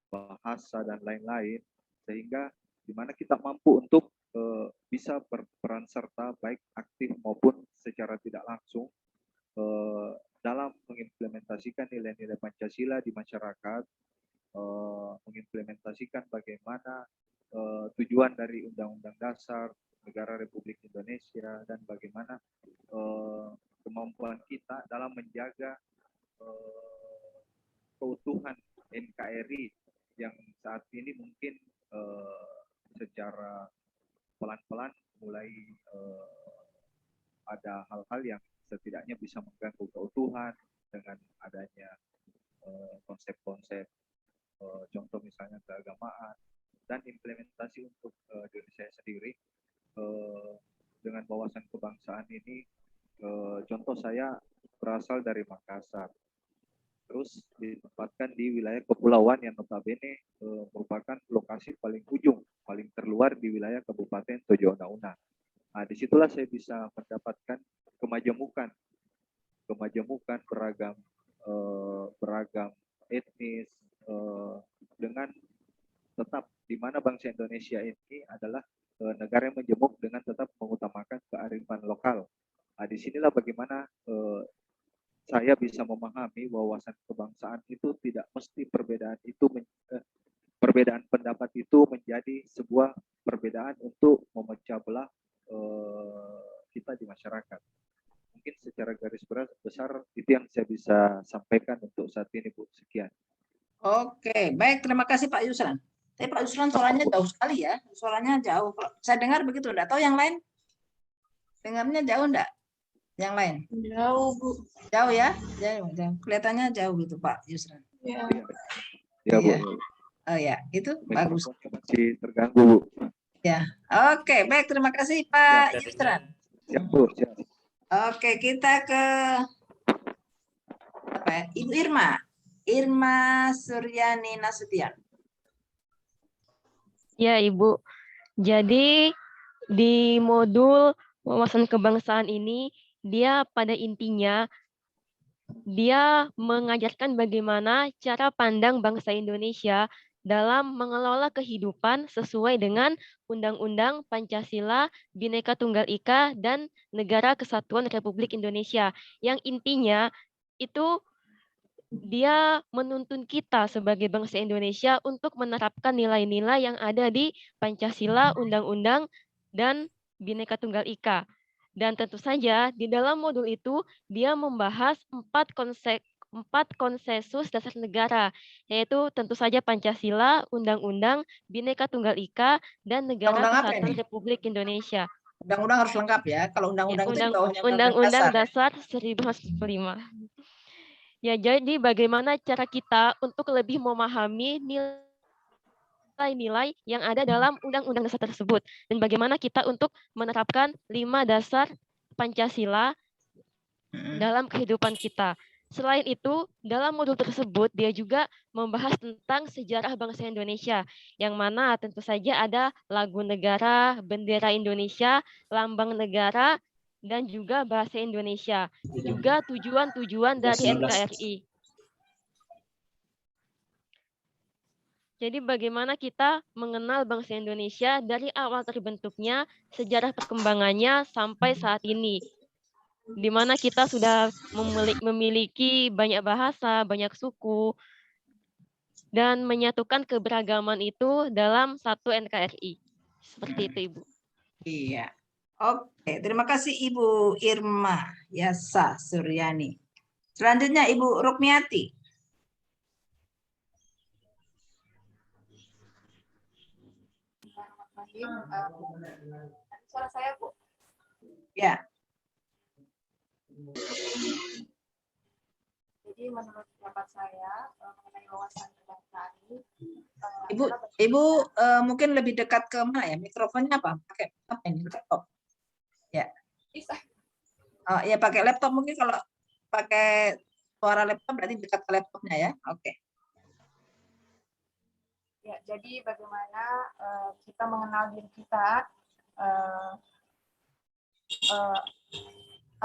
bahasa, dan lain-lain, sehingga di mana kita mampu untuk bisa berperan serta baik aktif maupun secara tidak langsung dalam mengimplementasikan nilai-nilai Pancasila di masyarakat, mengimplementasikan bagaimana tujuan dari Undang-Undang Dasar Negara Republik Indonesia, dan bagaimana kemampuan kita dalam menjaga keutuhan NKRI yang saat ini mungkin secara pelan-pelan mulai ada hal-hal yang setidaknya bisa mengganggu keutuhan dengan adanya konsep-konsep, contoh misalnya keagamaan, dan implementasi untuk diri saya sendiri dengan wawasan kebangsaan ini. Contoh saya berasal dari Makassar, terus ditempatkan di wilayah kepulauan yang notabene merupakan lokasi paling ujung, paling terluar di wilayah Kabupaten Tojo Una-Una. Nah, disitulah saya bisa mendapatkan kemajemukan beragam etnis, dengan tetap di mana bangsa Indonesia ini adalah negara yang menjemuk dengan tetap mengutamakan kearifan lokal. Nah, disinilah bagaimana saya bisa memahami wawasan kebangsaan itu tidak mesti perbedaan pendapat itu menjadi sebuah perbedaan untuk memecah belah kita di masyarakat. Mungkin secara garis besar itu yang saya bisa sampaikan untuk saat ini, Bu. Sekian. Oke, baik, terima kasih Pak Yusran. Tapi Pak Yusran suaranya jauh sekali ya, suaranya jauh. Saya dengar begitu, enggak tahu yang lain? Dengarnya jauh enggak? Yang lain? Jauh, Bu. Jauh ya? Jauh. Kelihatannya jauh gitu Pak Yusran. Ya. Ya, Bu. Oh ya, itu bagus. Masih terganggu, Bu. Ya, oke, baik, terima kasih Pak Yusran. Siap, Bu. Siap. Oke, kita ke apa ya? Ibu Irma Suryani Nasution. Ya, Ibu. Jadi di modul wawasan kebangsaan ini, dia pada intinya dia mengajarkan bagaimana cara pandang bangsa Indonesia dalam mengelola kehidupan sesuai dengan Undang-Undang Pancasila, Bhinneka Tunggal Ika, dan Negara Kesatuan Republik Indonesia. Yang intinya itu dia menuntun kita sebagai bangsa Indonesia untuk menerapkan nilai-nilai yang ada di Pancasila, Undang-Undang, dan Bhinneka Tunggal Ika. Dan tentu saja di dalam modul itu dia membahas 4 konsensus dasar negara, yaitu tentu saja Pancasila, Undang-Undang, Bhinneka Tunggal Ika, dan Negara Kesatuan Republik Indonesia. Undang-undang harus lengkap ya. Kalau undang-undang itu di bawahnya Undang-Undang Dasar 1945. Ya, jadi bagaimana cara kita untuk lebih memahami nilai-nilai yang ada dalam Undang-Undang Dasar tersebut, dan bagaimana kita untuk menerapkan 5 dasar Pancasila dalam kehidupan kita. Selain itu, dalam modul tersebut dia juga membahas tentang sejarah bangsa Indonesia, yang mana tentu saja ada lagu negara, bendera Indonesia, lambang negara, dan juga bahasa Indonesia, juga tujuan-tujuan dari NKRI. Jadi bagaimana kita mengenal bangsa Indonesia dari awal terbentuknya, sejarah perkembangannya sampai saat ini. di mana kita sudah memiliki banyak bahasa, banyak suku, dan menyatukan keberagaman itu dalam satu NKRI. Seperti itu, Ibu. Iya. Oke, terima kasih Ibu Irma Yasa Suryani. Selanjutnya Ibu Rukmiati. Suara saya, Bu. Ya. Jadi menurut pendapat saya mengenai wawasan kebangsaan ini, Ibu mungkin lebih dekat ke mana ya? Mikrofonnya apa? Pakai apa ini? Laptop. Ya. bisa. Oh, ya pakai laptop mungkin kalau pakai suara laptop berarti dekat ke laptopnya ya. Oke. Ya, jadi bagaimana kita mengenal diri kita,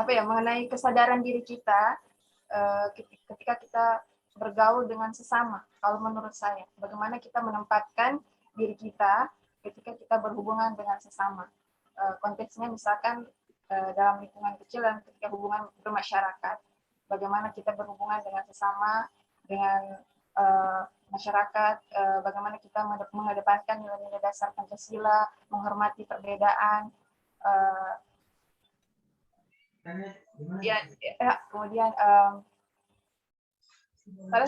mengenai kesadaran diri kita ketika kita bergaul dengan sesama. Kalau menurut saya, bagaimana kita menempatkan diri kita ketika kita berhubungan dengan sesama. Konteksnya misalkan dalam lingkungan kecil dan ketika hubungan bermasyarakat, bagaimana kita berhubungan dengan sesama, dengan masyarakat, bagaimana kita mengedepankan nilai-nilai dasar Pancasila, menghormati perbedaan, kemudian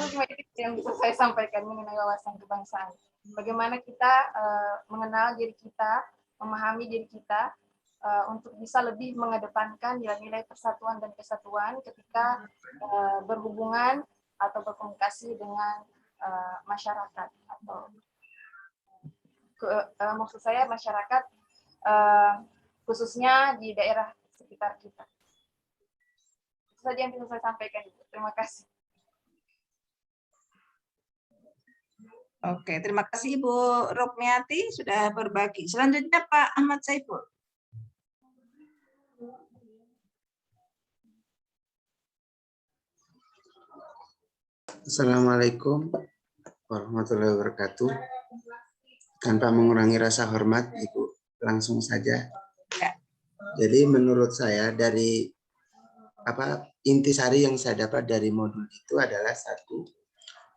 cuma itu yang bisa saya sampaikan mengenai wawasan kebangsaan. Bagaimana kita mengenal diri kita, memahami diri kita, untuk bisa lebih mengedepankan nilai-nilai persatuan dan kesatuan ketika berhubungan atau berkomunikasi dengan masyarakat atau maksud saya masyarakat khususnya di daerah sekitar kita. Itu saja yang bisa saya sampaikan. Terima kasih. Oke, terima kasih Ibu Rukmiati sudah berbagi. Selanjutnya Pak Ahmad Saiful. Assalamualaikum warahmatullahi wabarakatuh. Tanpa mengurangi rasa hormat, Ibu, langsung saja. Jadi menurut saya dari intisari yang saya dapat dari modul itu adalah satu,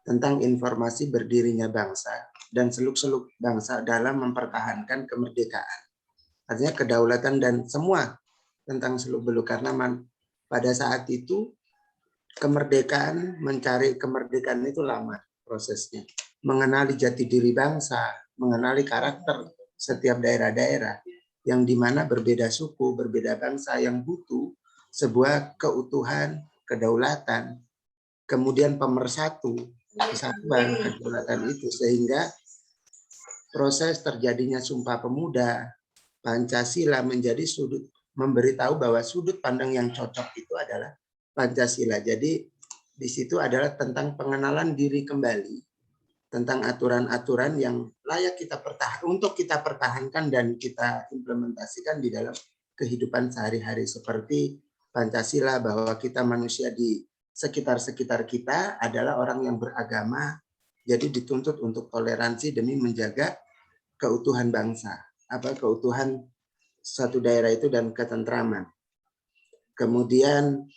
tentang informasi berdirinya bangsa dan seluk-seluk bangsa dalam mempertahankan kemerdekaan. Artinya kedaulatan dan semua tentang seluk-beluk, karena pada saat itu kemerdekaan, mencari kemerdekaan itu lama prosesnya. Mengenali jati diri bangsa, mengenali karakter setiap daerah-daerah yang dimana berbeda suku, berbeda bangsa yang butuh sebuah keutuhan, kedaulatan, kemudian pemersatu, kesatuan, kedaulatan itu, sehingga proses terjadinya Sumpah Pemuda, Pancasila menjadi sudut, memberitahu bahwa sudut pandang yang cocok itu adalah Pancasila. Jadi di situ adalah tentang pengenalan diri kembali, tentang aturan-aturan yang layak untuk kita pertahankan dan kita implementasikan di dalam kehidupan sehari-hari, seperti Pancasila, bahwa kita manusia di sekitar-sekitar kita adalah orang yang beragama, jadi dituntut untuk toleransi demi menjaga keutuhan bangsa, keutuhan satu daerah itu dan ketentraman. Kemudian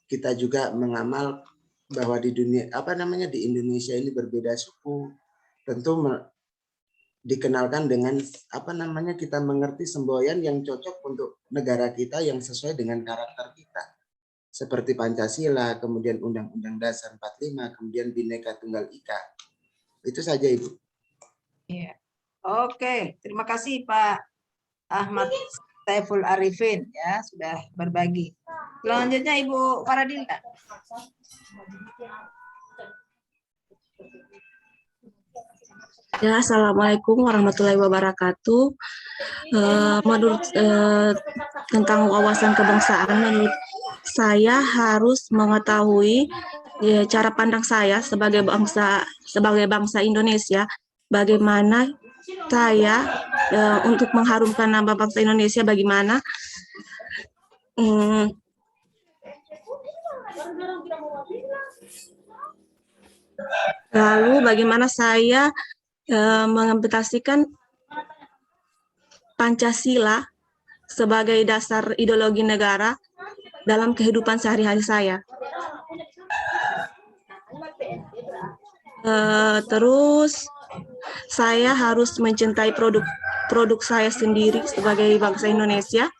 kita juga mengamal bahwa di dunia di Indonesia ini berbeda suku, tentu dikenalkan dengan kita mengerti semboyan yang cocok untuk negara kita yang sesuai dengan karakter kita, seperti Pancasila, kemudian Undang-Undang Dasar 45, kemudian Bhinneka Tunggal Ika. Itu saja, Ibu. Iya. Oke, terima kasih Pak Ahmad Saiful Arifin ya sudah berbagi. Selanjutnya Ibu Faradila. Ya, Assalamualaikum warahmatullahi wabarakatuh. Menurut tentang wawasan kebangsaan, menurut saya harus mengetahui cara pandang saya sebagai bangsa Indonesia, bagaimana saya untuk mengharumkan nama bangsa Indonesia, bagaimana lalu bagaimana saya mengimplementasikan Pancasila sebagai dasar ideologi negara dalam kehidupan sehari-hari saya. Terus saya harus mencintai produk saya sendiri sebagai bangsa Indonesia.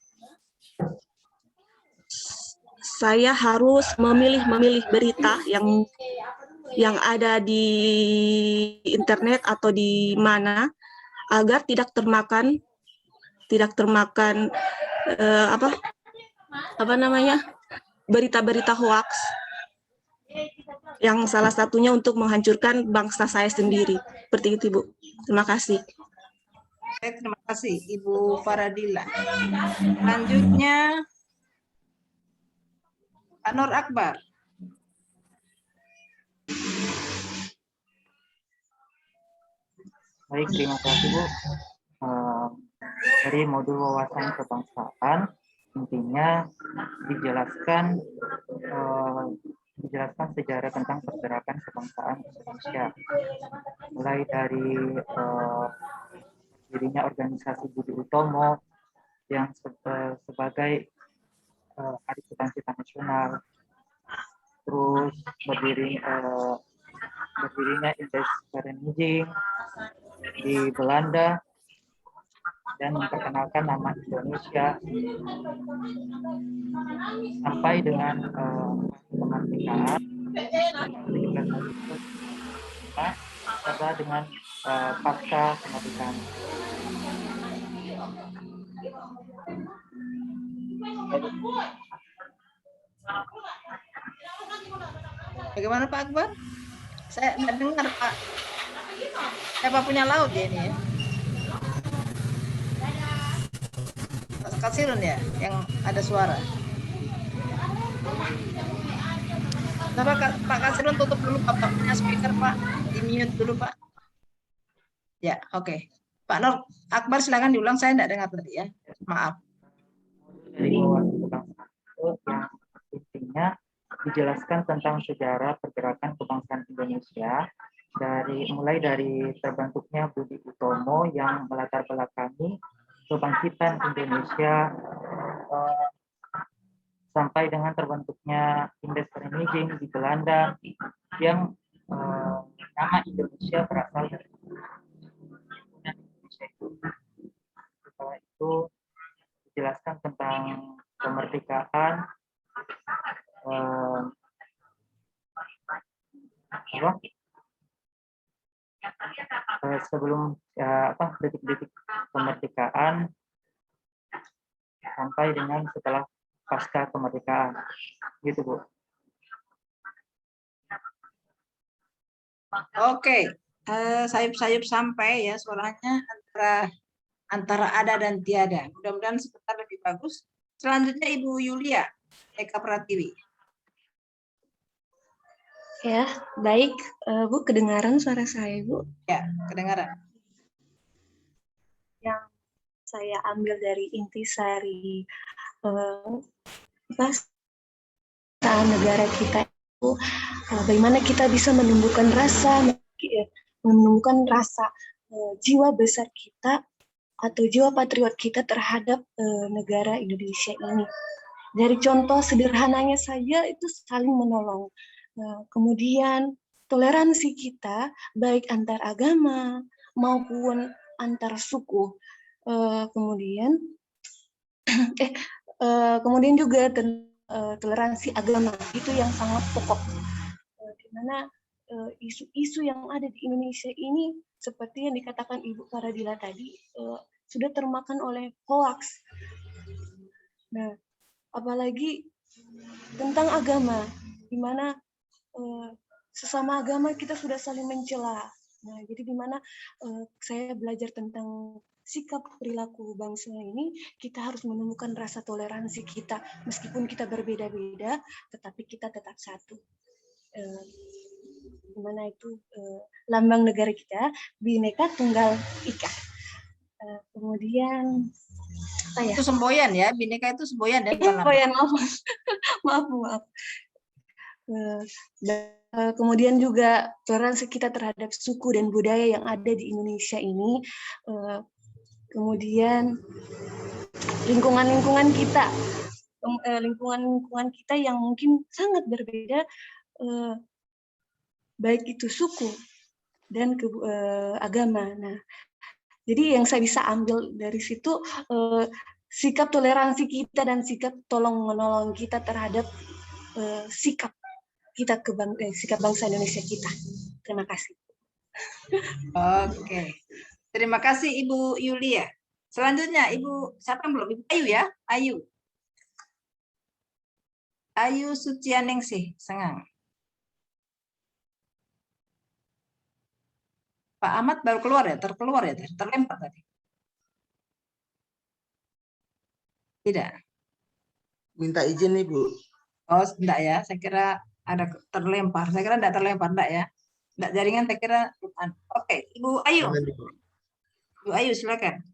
Saya harus memilih berita yang ada di internet atau di mana agar tidak termakan berita-berita hoax yang salah satunya untuk menghancurkan bangsa saya sendiri. Seperti itu, Bu. Terima kasih. Terima kasih, Ibu Faradila. Selanjutnya, Pak Nur Akbar. Baik, terima kasih Bu. Dari modul wawasan kebangsaan, intinya dijelaskan sejarah tentang pergerakan kebangsaan Indonesia. Mulai dari dirinya organisasi Budi Utomo yang sebagai Hari Cita-Cita Nasional, terus berdirinya Indeks Vereniging di Belanda dan memperkenalkan nama Indonesia sampai dengan kemerdekaan serta dengan pasca kemerdekaan. Bagaimana Pak Akbar? Saya nggak dengar Pak. Saya Pak punya laut ya ini ya. Kasirun ya, yang ada suara. Coba Pak Kasirun tutup dulu Pak punya speaker Pak, di mute dulu Pak. Ya, oke. Pak Nur Akbar silakan diulang, saya tidak dengar tadi ya. Maaf. Dari wawasan kebangsaan itu yang intinya dijelaskan tentang sejarah pergerakan kebangsaan Indonesia mulai dari terbentuknya Budi Utomo yang melatar belakangi kebangkitan Indonesia sampai dengan terbentuknya Indeks Vereniging di Belanda yang nama Indonesia berasal dari Indonesia itu. Setelah itu dijelaskan tentang kemerdekaan sebelum detik-detik kemerdekaan sampai dengan setelah pasca kemerdekaan, gitu Bu. Oke, sayup-sayup sampai ya suaranya antara ada dan tiada. Mudah-mudahan sebentar lebih bagus. Selanjutnya Ibu Yulia Eka Pratiwi. Ya, baik. Bu, kedengaran suara saya, Bu? Ya, kedengaran. Yang saya ambil dari intisari negara kita itu, bagaimana kita bisa menumbuhkan rasa jiwa besar kita atau jiwa patriot kita terhadap negara Indonesia ini. Dari contoh sederhananya saja itu saling menolong. Kemudian toleransi kita baik antar agama maupun antar suku. Kemudian juga toleransi agama itu yang sangat pokok. Di mana isu-isu yang ada di Indonesia ini seperti yang dikatakan Ibu Faradila tadi sudah termakan oleh hoax. Nah, apalagi tentang agama, di mana sesama agama kita sudah saling mencela. Nah, jadi di mana saya belajar tentang sikap perilaku bangsa ini, kita harus menemukan rasa toleransi kita, meskipun kita berbeda-beda, tetapi kita tetap satu. Di mana itu lambang negara kita, Bhinneka Tunggal Ika. Kemudian apa ya? Itu semboyan ya, Bhinneka itu semboyan ya, bukan semboyan, maaf. Kemudian juga toleransi kita terhadap suku dan budaya yang ada di Indonesia ini. Kemudian lingkungan-lingkungan kita, lingkungan-lingkungan kita yang mungkin sangat berbeda, baik itu suku dan agama. Nah, jadi yang saya bisa ambil dari situ sikap toleransi kita dan sikap tolong menolong kita terhadap sikap kita sikap bangsa Indonesia kita. Terima kasih. Oke. Terima kasih Ibu Yulia. Selanjutnya Ibu siapa yang belum? Ibu Ayu ya? Ayu. Ayu Sucianingsih, Sengang. Pak Ahmad baru keluar ya? Terkeluar ya? Terlempar tadi? Tidak. Minta izin Ibu. Oh, enggak ya. Saya kira ada terlempar. Saya kira enggak terlempar, enggak ya? Enggak jaringan, saya kira. Oke, Ibu Ayu. Ibu Ayu, silakan.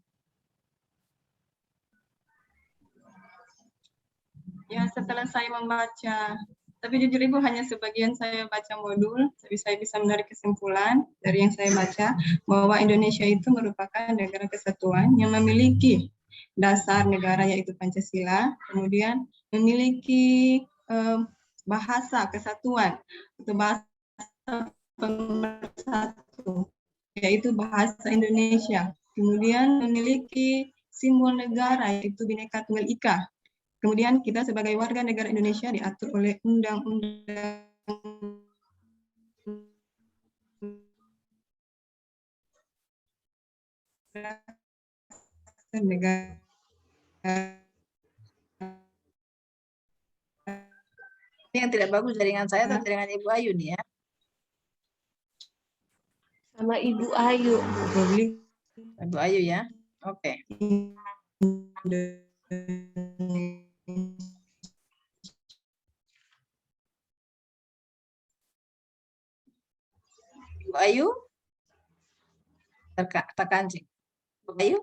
Ya, setelah saya membaca, tapi jujur Ibu hanya sebagian saya baca modul, tapi saya bisa menarik kesimpulan dari yang saya baca bahwa Indonesia itu merupakan negara kesatuan yang memiliki dasar negara yaitu Pancasila, kemudian memiliki bahasa kesatuan atau bahasa pemersatu yaitu bahasa Indonesia, kemudian memiliki simbol negara yaitu Bhinneka Tunggal Ika. Kemudian kita sebagai warga negara Indonesia diatur oleh undang-undang negara. Ini yang tidak bagus jaringan saya atau jaringan Ibu Ayu nih ya? Sama Ibu Ayu. Ibu Ayu ya? Oke. Ibu Ayu? Terkancing. Ibu Ayu?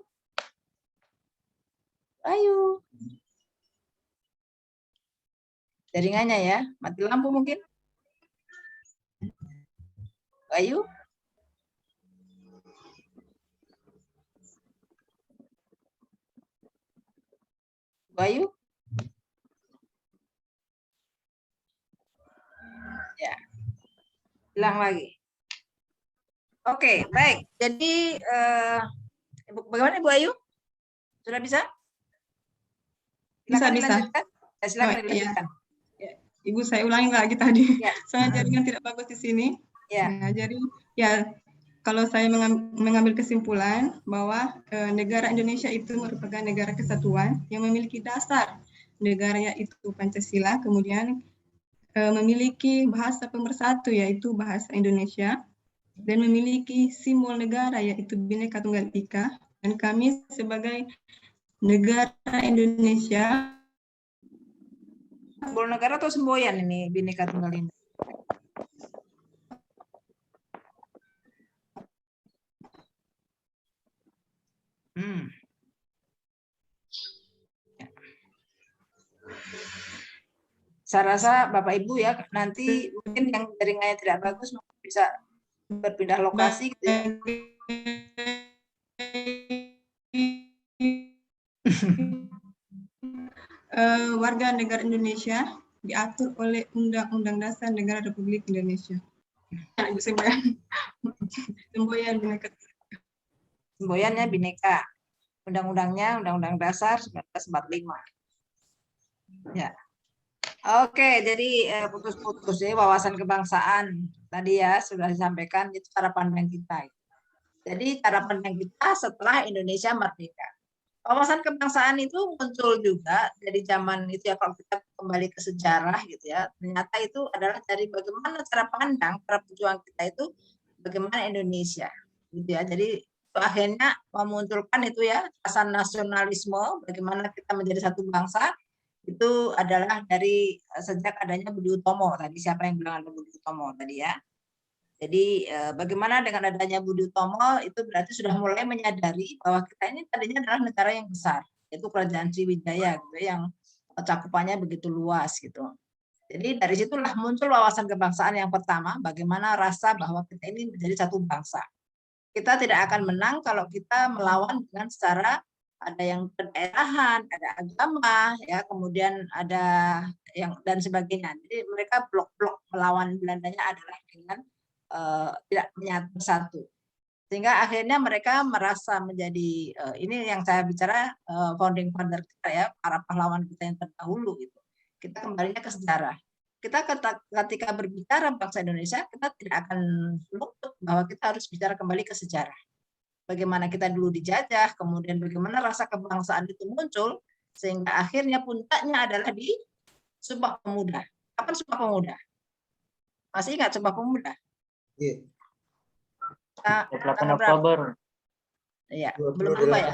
Ayu. Jaringannya ya, mati lampu mungkin. Ayu. Ayu. Ya. Hilang lagi. Oke, baik. Jadi bagaimana Ibu Ayu? Sudah bisa? Bisa. Ya, silakan dilanjutkan. Ya. Ibu, saya ulangi lagi tadi. Ya. Soalnya jaringan tidak bagus di sini. Ya. Nah, jadi ya kalau saya mengambil kesimpulan bahwa negara Indonesia itu merupakan negara kesatuan yang memiliki dasar negaranya itu Pancasila, kemudian memiliki bahasa pemersatu yaitu bahasa Indonesia, dan memiliki simbol negara yaitu Bhinneka Tunggal Ika, dan kami sebagai negara Indonesia. Simbol negara atau semboyan ini Bhinneka Tunggal Ika? Saya rasa Bapak Ibu ya nanti mungkin yang jaringannya tidak bagus mungkin bisa berpindah lokasi gitu ya. Warga negara Indonesia diatur oleh Undang-Undang Dasar Negara Republik Indonesia. Ibu semboyan Bhinneka. Semboyannya Bhinneka. Undang-undangnya Undang-Undang Dasar 1945. Ya. Oke, jadi putus-putus ya wawasan kebangsaan tadi ya sudah disampaikan itu cara pandang kita. Jadi cara pandang kita setelah Indonesia merdeka. Wawasan kebangsaan itu muncul juga dari zaman itu ya kalau kita kembali ke sejarah gitu ya. Ternyata itu adalah dari bagaimana cara pandang para pejuang kita itu bagaimana Indonesia gitu ya. Jadi itu akhirnya memunculkan itu ya rasa nasionalisme bagaimana kita menjadi satu bangsa. Itu adalah dari sejak adanya Budi Utomo tadi siapa yang bilang ada Budi Utomo tadi ya. Jadi bagaimana dengan adanya Budi Utomo itu berarti sudah mulai menyadari bahwa kita ini tadinya adalah negara yang besar yaitu Kerajaan Sriwijaya gitu yang cakupannya begitu luas gitu. Jadi dari situlah muncul wawasan kebangsaan yang pertama bagaimana rasa bahwa kita ini menjadi satu bangsa. Kita tidak akan menang kalau kita melawan dengan secara ada yang kedaerahan, ada agama, ya, kemudian ada yang dan sebagainya. Jadi mereka blok-blok melawan Belandanya adalah dengan tidak bersatu. Sehingga akhirnya mereka merasa menjadi ini yang saya bicara founding father kita ya, para pahlawan kita yang terdahulu gitu. Kita kembalinya ke sejarah. Kita ketika berbicara bangsa Indonesia, kita tidak akan luput bahwa kita harus bicara kembali ke sejarah. Bagaimana kita dulu dijajah, kemudian bagaimana rasa kebangsaan itu muncul, sehingga akhirnya puncaknya adalah di Sumpah Pemuda. Kapan Sumpah Pemuda? Masih ingat Sumpah Pemuda? Iya. 28 Oktober. Iya, belum lupa ya.